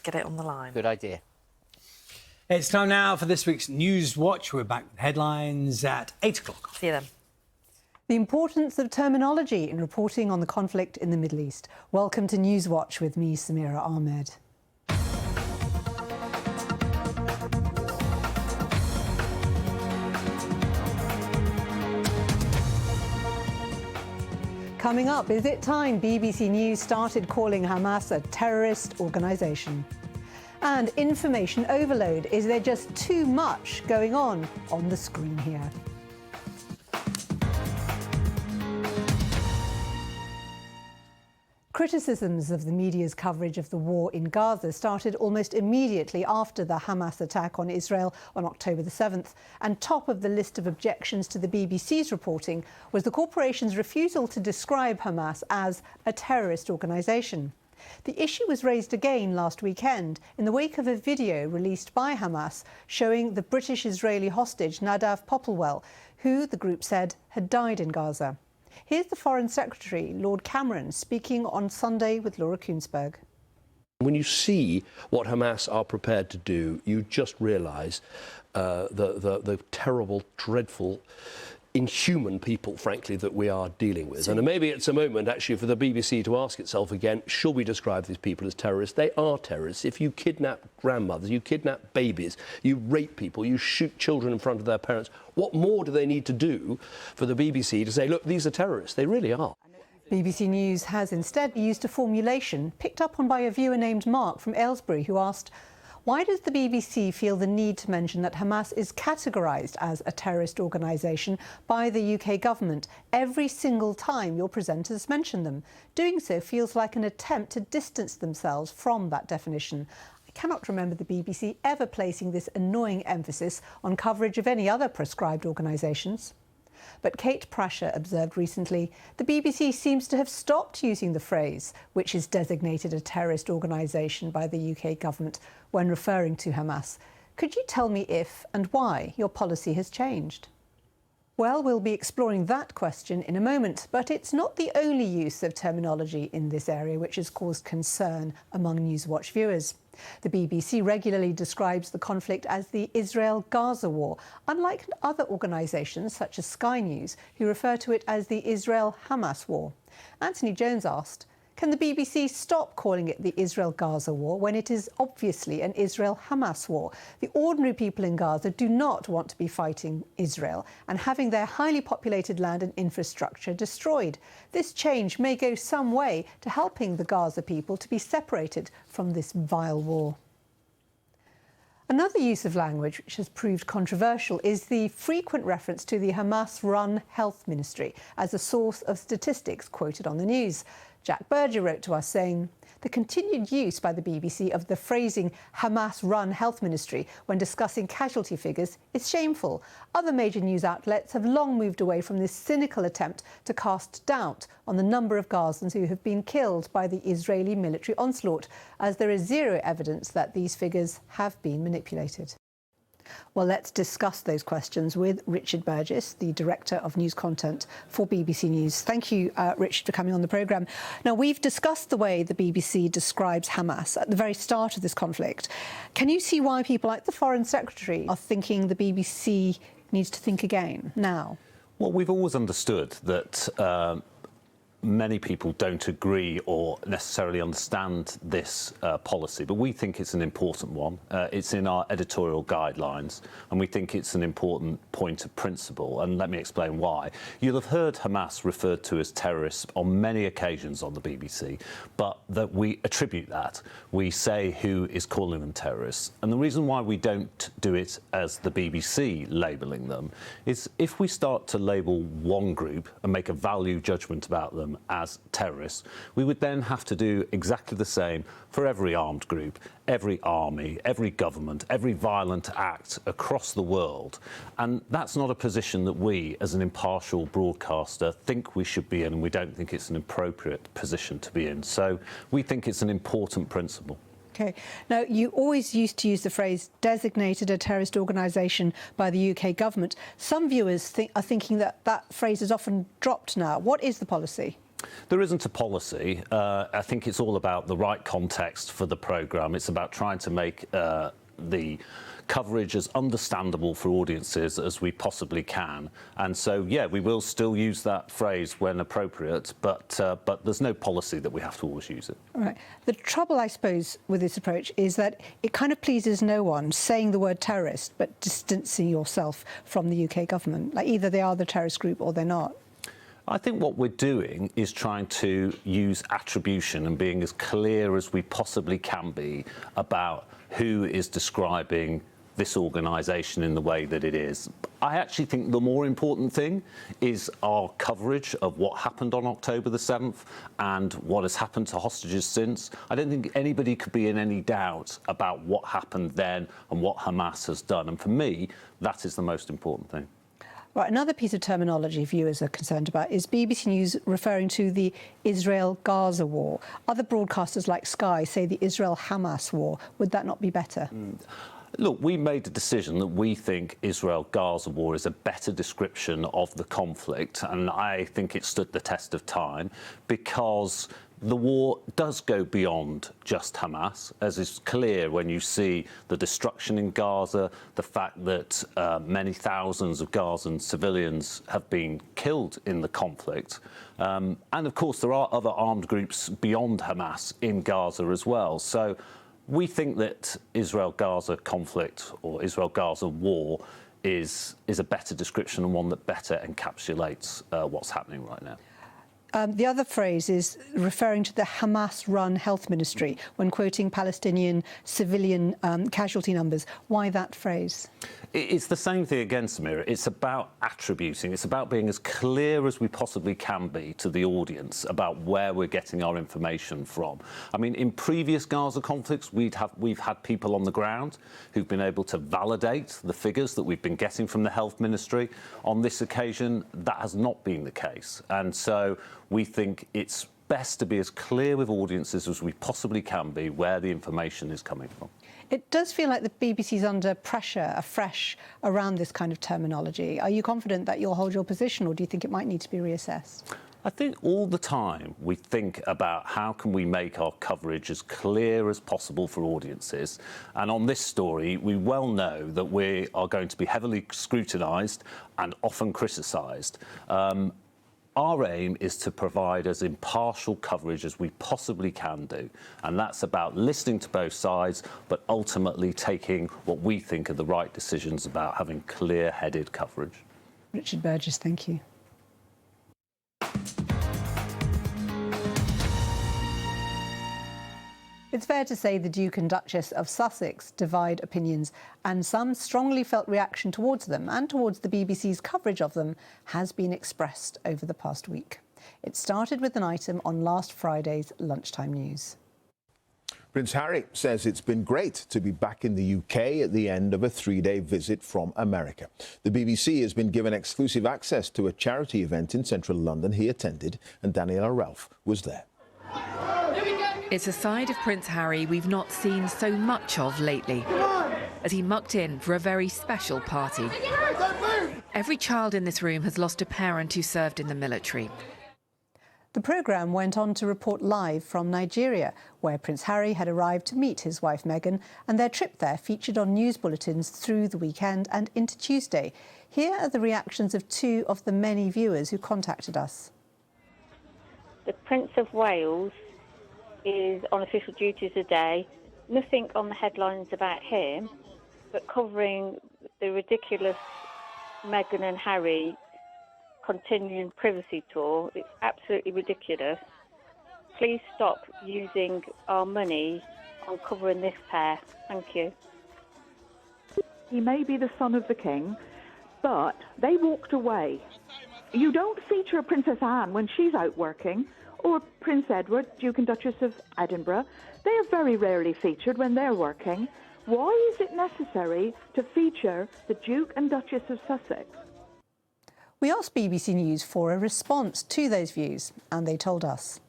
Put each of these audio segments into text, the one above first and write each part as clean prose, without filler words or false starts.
get it on the line. Good idea. It's time now for this week's Newswatch. We're back with headlines at 8 o'clock. See you then. The importance of terminology in reporting on the conflict in the Middle East. Welcome to Newswatch with me, Samira Ahmed. Coming up, is it time BBC News started calling Hamas a terrorist organisation? And information overload. Is there just too much going on the screen here? Criticisms of the media's coverage of the war in Gaza started almost immediately after the Hamas attack on Israel on October the 7th. And top of the list of objections to the BBC's reporting was the corporation's refusal to describe Hamas as a terrorist organisation. The issue was raised again last weekend in the wake of a video released by Hamas showing the British-Israeli hostage Nadav Popplewell, who the group said had died in Gaza. Here's the Foreign Secretary, Lord Cameron, speaking on Sunday with Laura Kuenssberg. When you see what Hamas are prepared to do, you just realise the terrible, dreadful, inhuman people, frankly, that we are dealing with. And maybe it's a moment, actually, for the BBC to ask itself again, should we describe these people as terrorists? They are terrorists. If you kidnap grandmothers, you kidnap babies, you rape people, you shoot children in front of their parents, what more do they need to do for the BBC to say, look, these are terrorists? They really are. BBC News has instead used a formulation picked up on by a viewer named Mark from Aylesbury, who asked, why does the BBC feel the need to mention that Hamas is categorised as a terrorist organisation by the UK government every single time your presenters mention them? Doing so feels like an attempt to distance themselves from that definition. I cannot remember the BBC ever placing this annoying emphasis on coverage of any other proscribed organisations. But Kate Prasher observed recently the BBC seems to have stopped using the phrase, which is designated a terrorist organisation by the UK government, when referring to Hamas. Could you tell me if and why your policy has changed? Well, we'll be exploring that question in a moment, but it's not the only use of terminology in this area which has caused concern among Newswatch viewers. The BBC regularly describes the conflict as the Israel-Gaza war, unlike other organisations such as Sky News, who refer to it as the Israel-Hamas war. Anthony Jones asked, can the BBC stop calling it the Israel-Gaza war when it is obviously an Israel-Hamas war? The ordinary people in Gaza do not want to be fighting Israel and having their highly populated land and infrastructure destroyed. This change may go some way to helping the Gaza people to be separated from this vile war. Another use of language which has proved controversial is the frequent reference to the Hamas-run health ministry as a source of statistics quoted on the news. Jack Berger wrote to us saying, the continued use by the BBC of the phrasing Hamas-run health ministry when discussing casualty figures is shameful. Other major news outlets have long moved away from this cynical attempt to cast doubt on the number of Gazans who have been killed by the Israeli military onslaught, as there is zero evidence that these figures have been manipulated. Well, let's discuss those questions with Richard Burgess, the Director of News Content for BBC News. Thank you, Richard, for coming on the programme. Now, we've discussed the way the BBC describes Hamas at the very start of this conflict. Can you see why people like the Foreign Secretary are thinking the BBC needs to think again now? Well, we've always understood that many people don't agree or necessarily understand this policy, but we think it's an important one. It's in our editorial guidelines, and we think it's an important point of principle, and let me explain why. You'll have heard Hamas referred to as terrorists on many occasions on the BBC, but that we attribute that. We say who is calling them terrorists, and the reason why we don't do it as the BBC labelling them is if we start to label one group and make a value judgment about them as terrorists, we would then have to do exactly the same for every armed group, every army, every government, every violent act across the world. And that's not a position that we, as an impartial broadcaster, think we should be in, and we don't think it's an appropriate position to be in. So we think it's an important principle. OK. Now, you always used to use the phrase designated a terrorist organisation by the UK government. Some viewers are thinking that that phrase is often dropped now. What is the policy? There isn't a policy. I think it's all about the right context for the programme. It's about trying to make the coverage as understandable for audiences as we possibly can. And so, yeah, we will still use that phrase when appropriate, but there's no policy that we have to always use it. Right. The trouble, I suppose, with this approach is that it kind of pleases no one saying the word terrorist, but distancing yourself from the UK government. Like, either they are the terrorist group or they're not. I think what we're doing is trying to use attribution and being as clear as we possibly can be about who is describing this organisation in the way that it is. I actually think the more important thing is our coverage of what happened on October the 7th and what has happened to hostages since. I don't think anybody could be in any doubt about what happened then and what Hamas has done. And for me, that is the most important thing. Right, another piece of terminology viewers are concerned about is BBC News referring to the Israel-Gaza war. Other broadcasters like Sky say the Israel-Hamas war. Would that not be better? Look, we made a decision that we think Israel-Gaza war is a better description of the conflict, and I think it stood the test of time because the war does go beyond just Hamas, as is clear when you see the destruction in Gaza, the fact that many thousands of Gazan civilians have been killed in the conflict. And of course, there are other armed groups beyond Hamas in Gaza as well. So we think that Israel-Gaza conflict or Israel-Gaza war is a better description and one that better encapsulates what's happening right now. The other phrase is referring to the Hamas-run health ministry when quoting Palestinian civilian casualty numbers. Why that phrase? It's the same thing again, Samira. It's about attributing. It's about being as clear as we possibly can be to the audience about where we're getting our information from. I mean, in previous Gaza conflicts, we've had people on the ground who've been able to validate the figures that we've been getting from the health ministry. On this occasion, that has not been the case. And so we think it's best to be as clear with audiences as we possibly can be where the information is coming from. It does feel like the BBC's under pressure afresh around this kind of terminology. Are you confident that you'll hold your position, or do you think it might need to be reassessed? I think all the time we think about how can we make our coverage as clear as possible for audiences. And on this story, we well know that we are going to be heavily scrutinised and often criticised. Our aim is to provide as impartial coverage as we possibly can do. And that's about listening to both sides, but ultimately taking what we think are the right decisions about having clear-headed coverage. Richard Burgess, thank you. It's fair to say the Duke and Duchess of Sussex divide opinions, and some strongly felt reaction towards them and towards the BBC's coverage of them has been expressed over the past week. It started with an item on last Friday's lunchtime news. Prince Harry says it's been great to be back in the UK at the end of a three-day visit from America. The BBC has been given exclusive access to a charity event in central London he attended, and Daniela Ralph was there. It's a side of Prince Harry we've not seen so much of lately, as he mucked in for a very special party. Every child in this room has lost a parent who served in the military. The programme went on to report live from Nigeria, where Prince Harry had arrived to meet his wife Meghan, and their trip there featured on news bulletins through the weekend and into Tuesday. Here are the reactions of two of the many viewers who contacted us. The Prince of Wales is on official duty today. Nothing on the headlines about him, but covering the ridiculous Meghan and Harry continuing privacy tour. It's absolutely ridiculous. Please stop using our money on covering this pair. Thank you. He may be the son of the king, but they walked away. You don't feature Princess Anne when she's out working, or Prince Edward, Duke and Duchess of Edinburgh. They are very rarely featured when they're working. Why is it necessary to feature the Duke and Duchess of Sussex? We asked BBC News for a response to those views, and they told us.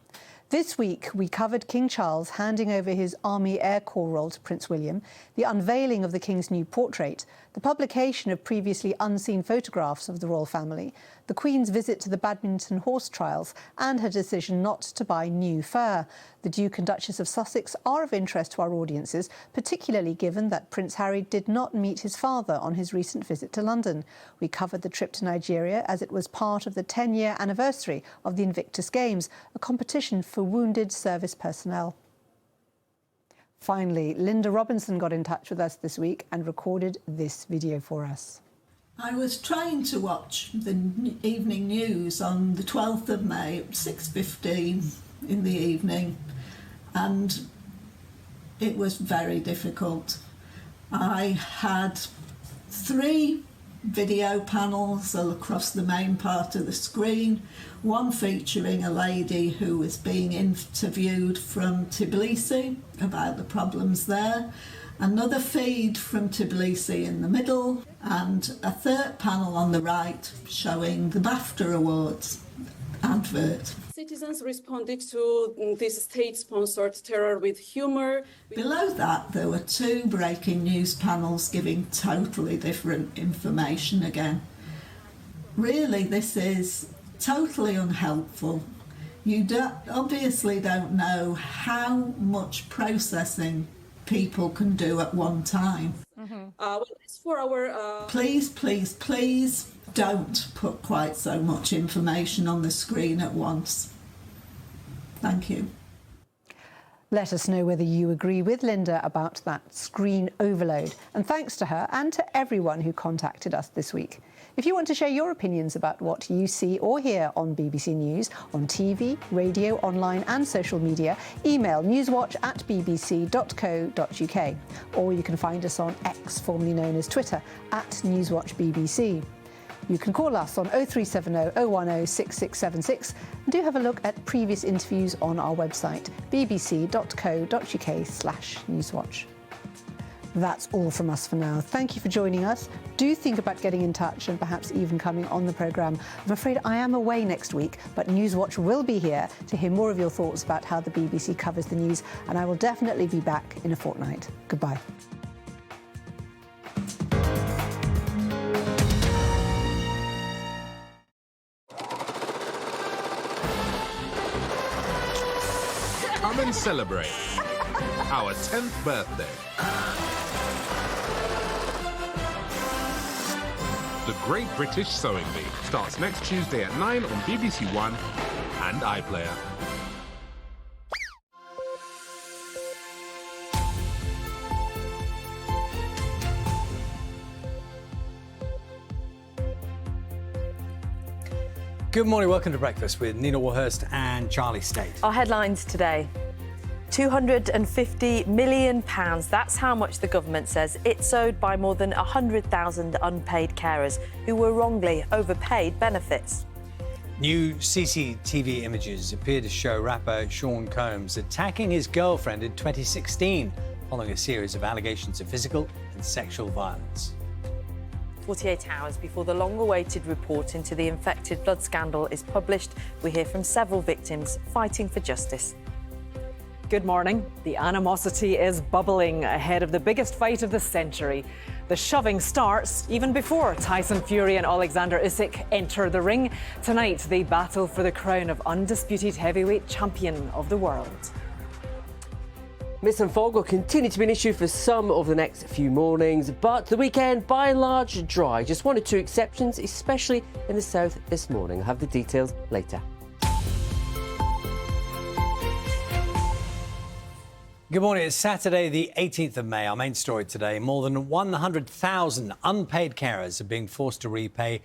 This week, we covered King Charles handing over his Army Air Corps role to Prince William, the unveiling of the King's new portrait, the publication of previously unseen photographs of the royal family, the Queen's visit to the badminton horse trials, and her decision not to buy new fur. The Duke and Duchess of Sussex are of interest to our audiences, particularly given that Prince Harry did not meet his father on his recent visit to London. We covered the trip to Nigeria as it was part of the 10-year anniversary of the Invictus Games, a competition for wounded service personnel. Finally, Linda Robinson got in touch with us this week and recorded this video for us. I was trying to watch the evening news on the 12th of May at 6:15 in the evening, and it was very difficult. I had 3 video panels across the main part of the screen, one featuring a lady who was being interviewed from Tbilisi about the problems there, another feed from Tbilisi in the middle, and a third panel on the right showing the BAFTA Awards advert. Citizens responded to this state-sponsored terror with humour. Below that, there were 2 breaking news panels giving totally different information again. Really, this is totally unhelpful. You obviously don't know how much processing people can do at one time. It's for our... Please, please, please don't put quite so much information on the screen at once. Thank you. Let us know whether you agree with Linda about that screen overload. And thanks to her and to everyone who contacted us this week. If you want to share your opinions about what you see or hear on BBC News, on TV, radio, online and social media, email newswatch@bbc.co.uk. Or you can find us on X, formerly known as Twitter, @NewswatchBBC. You can call us on 0370 010 6676 and do have a look at previous interviews on our website, bbc.co.uk/newswatch. That's all from us for now. Thank you for joining us. Do think about getting in touch and perhaps even coming on the programme. I'm afraid I am away next week, but Newswatch will be here to hear more of your thoughts about how the BBC covers the news, and I will definitely be back in a fortnight. Goodbye. Come and celebrate our 10th birthday. The Great British Sewing Bee starts next Tuesday at 9 on BBC One and iPlayer. Good morning, welcome to Breakfast with Nina Warhurst and Charlie Stayt. Our headlines today. £250 million. That's how much the government says it's owed by more than 100,000 unpaid carers who were wrongly overpaid benefits. New CCTV images appear to show rapper Sean Combs attacking his girlfriend in 2016 following a series of allegations of physical and sexual violence. 48 hours before the long-awaited report into the infected blood scandal is published, we hear from several victims fighting for justice. Good morning. The animosity is bubbling ahead of the biggest fight of the century. The shoving starts even before Tyson Fury and Alexander Usyk enter the ring. Tonight, they battle for the crown of undisputed heavyweight champion of the world. Mist and fog will continue to be an issue for some of the next few mornings, but the weekend, by and large, dry. Just 1 or 2 exceptions, especially in the south this morning. I'll have the details later. Good morning. It's Saturday, the 18th of May. Our main story today. More than 100,000 unpaid carers are being forced to repay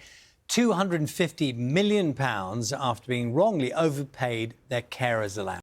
£250 million after being wrongly overpaid their carers allowance.